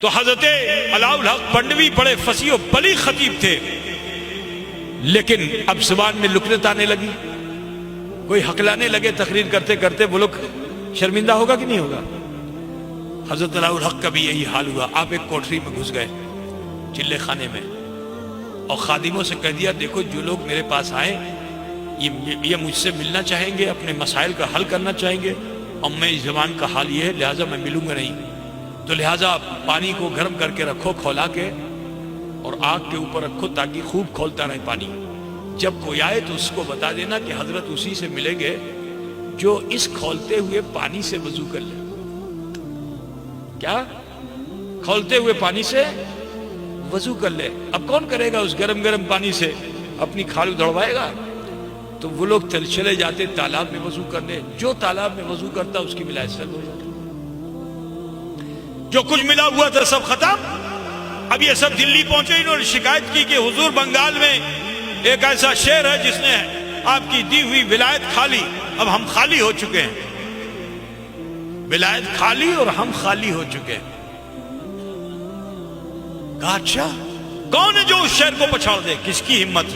تو حضرت علاء الحق بنڈوی بڑے فصیح و بلیغ خطیب تھے، لیکن اب زبان میں لکنت آنے لگی، کوئی ہکلانے لگے تقریر کرتے کرتے، وہ لوگ شرمندہ ہوگا کہ نہیں ہوگا؟ حضرت علاء الحق کا بھی یہی حال ہوا۔ آپ ایک کوٹری میں گھس گئے، چلے خانے میں، اور خادموں سے کہہ دیا دیکھو جو لوگ میرے پاس آئیں یہ مجھ سے ملنا چاہیں گے، اپنے مسائل کا حل کرنا چاہیں گے، اور میں اس زبان کا حال یہ ہے لہٰذا میں ملوں گا نہیں، تو لہٰذا پانی کو گرم کر کے رکھو کھولا کے، اور آگ کے اوپر رکھو تاکہ خوب کھولتا رہے پانی۔ جب کوئی آئے تو اس کو بتا دینا کہ حضرت اسی سے ملیں گے جو اس کھولتے ہوئے پانی سے وضو کر لے۔ کیا؟ کھولتے ہوئے پانی سے وضو کر لے۔ اب کون کرے گا اس گرم گرم پانی سے؟ اپنی کھالو دڑوائے گا؟ تو وہ لوگ چلے جاتے تالاب میں وضو کرنے، جو تالاب میں وضو کرتا اس کی ملائے سر ہو جاتی، جو کچھ ملا ہوا تھا سب ختم۔ اب یہ سب دلی پہنچے، انہوں نے شکایت کی کہ حضور بنگال میں ایک ایسا شیر ہے جس نے آپ کی دی ہوئی ولایت کھا لی، اب ہم خالی ہو چکے ہیں، ولایت کھا لی اور ہم خالی ہو چکے ہیں۔ کہا اچھا کون ہے جو اس شیر کو پچھاڑ دے؟ کس کی ہمت؟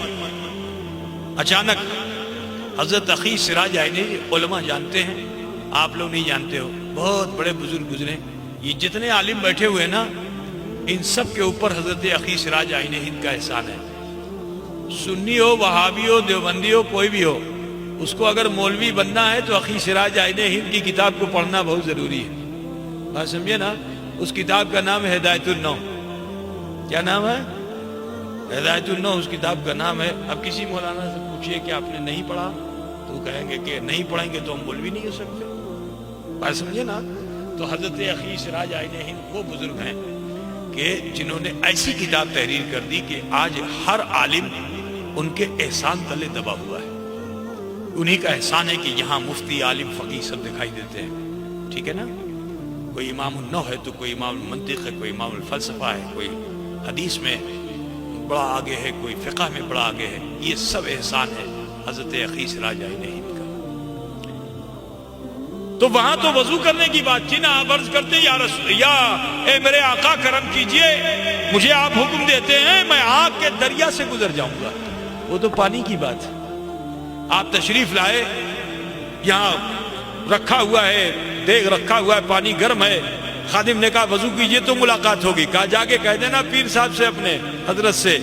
اچانک حضرت اخی سراج عینی، علماء جانتے ہیں، آپ لوگ نہیں جانتے ہو، بہت بڑے بزرگ گزرے، یہ جتنے عالم بیٹھے ہوئے نا ان سب کے اوپر حضرت اخی سراج عینی ہند کا احسان ہے۔ سنی ہو، وہابی ہو، دیوبندی ہو، کوئی بھی ہو، اس کو اگر مولوی بننا ہے تو اخی سراج عینی ہند کی کتاب کو پڑھنا بہت ضروری ہے۔ بات سمجھے نا؟ اس کتاب کا نام ہے ہدایت النو۔ کیا نام ہے؟ ہدایت النو اس کتاب کا نام ہے۔ اب کسی مولانا سے پوچھئے کہ آپ نے نہیں پڑھا تو کہیں گے کہ نہیں پڑھیں گے تو ہم مولوی نہیں ہو سکتے۔ بات سمجھے نا؟ تو حضرت اخی سراج عینی ہند وہ بزرگ ہیں کہ جنہوں نے ایسی کتاب تحریر کر دی کہ آج ہر عالم ان کے احسان تلے دبا ہوا ہے۔ انہی کا احسان ہے کہ یہاں مفتی، عالم، فقیہ سب دکھائی دیتے ہیں، ٹھیک ہے نا؟ کوئی امام النو ہے تو کوئی امام المنطق ہے، کوئی امام الفلسفہ ہے، کوئی حدیث میں بڑا آگے ہے، کوئی فقہ میں بڑا آگے ہے۔ یہ سب احسان ہے حضرت اخی سراج عینی ہند کا۔ تو وہاں تو وضو کرنے کی بات تھی نا، آپ عرض کرتے یا اے میرے آقا کرم کیجئے، مجھے آپ حکم دیتے ہیں میں آگ کے دریا سے گزر جاؤں گا، وہ تو پانی کی بات ہے۔ آپ تشریف لائے، یہاں رکھا ہوا ہے دیگ، رکھا ہوا ہے، پانی گرم ہے، خادم نے کہا وضو کیجئے تو ملاقات ہوگی۔ کہا جا کے کہہ دینا پیر صاحب سے، اپنے حضرت سے،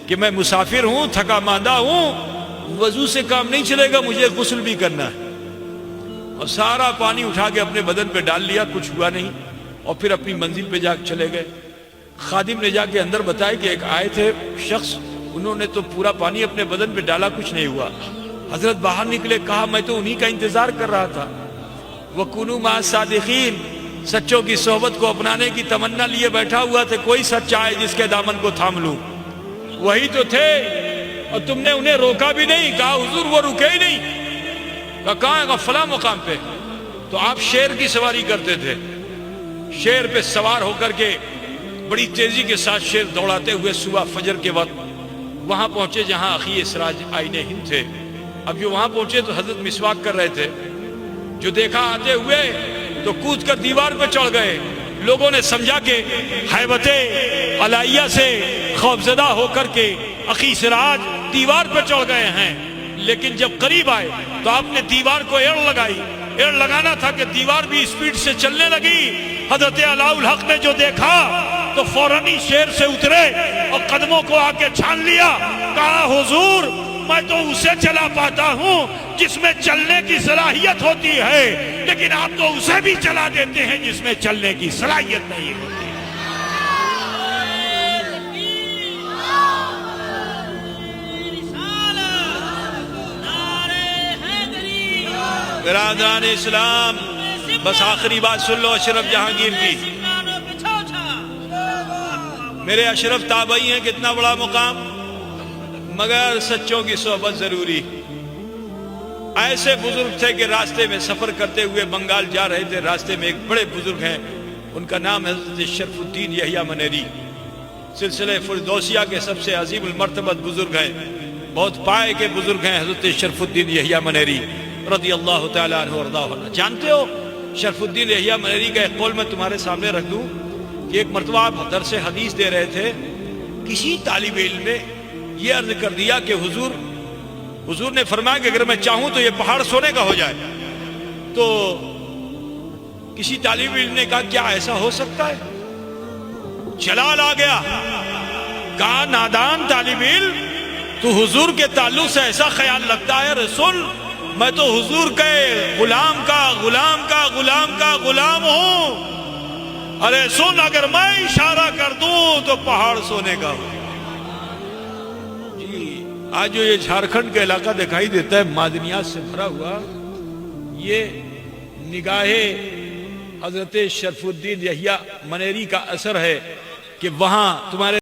کہ میں مسافر ہوں، تھکا ماندہ ہوں، وضو سے کام نہیں چلے گا، مجھے غسل بھی کرنا ہے۔ اور سارا پانی اٹھا کے اپنے بدن پہ ڈال لیا، کچھ ہوا نہیں، اور پھر اپنی منزل پہ جا کے چلے گئے۔ خادم نے جا کے اندر بتایا کہ ایک آئے تھے شخص، انہوں نے تو پورا پانی اپنے بدن پہ ڈالا، کچھ نہیں ہوا۔ حضرت باہر نکلے، کہا میں تو انہی کا انتظار کر رہا تھا۔ وَكُونُوا مَعَ الصَّادِقِينَ، سچوں کی صحبت کو اپنانے کی تمنا لیے بیٹھا ہوا تھا، کوئی سچا ہے جس کے دامن کو تھام لوں، وہی تو تھے، اور تم نے انہیں روکا بھی نہیں۔ کہا حضور وہ رکے ہی نہیں۔ کہاں ہے؟ فلاں مقام پہ۔ تو آپ شیر کی سواری کرتے تھے، شیر پہ سوار ہو کر کے بڑی تیزی کے ساتھ شیر دوڑاتے ہوئے صبح فجر کے وقت وہاں پہنچے جہاں اخی سراج عینی ہند تھے۔ اب جو وہاں پہنچے تو حضرت مسواک کر رہے تھے، جو دیکھا آتے ہوئے تو کود کر دیوار پہ چڑھ گئے۔ لوگوں نے سمجھا کہ ہیبت علیہ سے خوفزدہ ہو کر کے اخی سراج دیوار پہ چڑھ گئے ہیں، لیکن جب قریب آئے تو آپ نے دیوار کو ایڑ لگائی۔ ایڑ لگانا تھا کہ دیوار بھی اسپیڈ سے چلنے لگی۔ حضرت علاء الحق نے جو دیکھا تو فوراً ہی شیر سے اترے اور قدموں کو آ کے چھان لیا۔ کہا حضور میں تو اسے چلا پاتا ہوں جس میں چلنے کی صلاحیت ہوتی ہے، لیکن آپ تو اسے بھی چلا دیتے ہیں جس میں چلنے کی صلاحیت نہیں ہوتی۔ برادران اسلام، بس آخری بات سن لو اشرف جہانگیر کی۔ میرے اشرف تابعی ہیں، کتنا بڑا مقام، مگر سچوں کی صحبت ضروری۔ ایسے بزرگ تھے کہ راستے میں سفر کرتے ہوئے بنگال جا رہے تھے، راستے میں ایک بڑے بزرگ ہیں، ان کا نام ہے حضرت شرف الدین یحییٰ منیری، سلسلہ فردوسیہ کے سب سے عظیم المرتبت بزرگ ہیں، بہت پائے کے بزرگ ہیں حضرت شرف الدین یحییٰ منیری رضی اللہ تعالیٰ عنہ وارضاہ عنہ۔ جانتے ہو شرف الدین یحییٰ منیری کا ایک قول میں تمہارے سامنے رکھ دوں؟ کہ ایک مرتبہ آپ درس حدیث دے رہے تھے، کسی طالب علم نے یہ عرض کر دیا کہ حضور نے فرمایا کہ اگر میں چاہوں تو یہ پہاڑ سونے کا ہو جائے. تو کسی طالب علم نے کہا کیا ایسا ہو سکتا ہے؟ جلال آ گیا، کہا نادان طالب علم، تو حضور کے تعلق سے ایسا خیال لگتا ہے رسول میں تو حضور کے غلام کا غلام ہوں. ارے سن، اگر میں اشارہ کر دوں تو پہاڑ سونے کا ہو. جی آج جو یہ جھارکھنڈ کا علاقہ دکھائی دیتا ہے معدنیات سے بھرا ہوا، یہ نگاہ حضرت شرف الدین یحییٰ منیری کا اثر ہے کہ وہاں تمہارے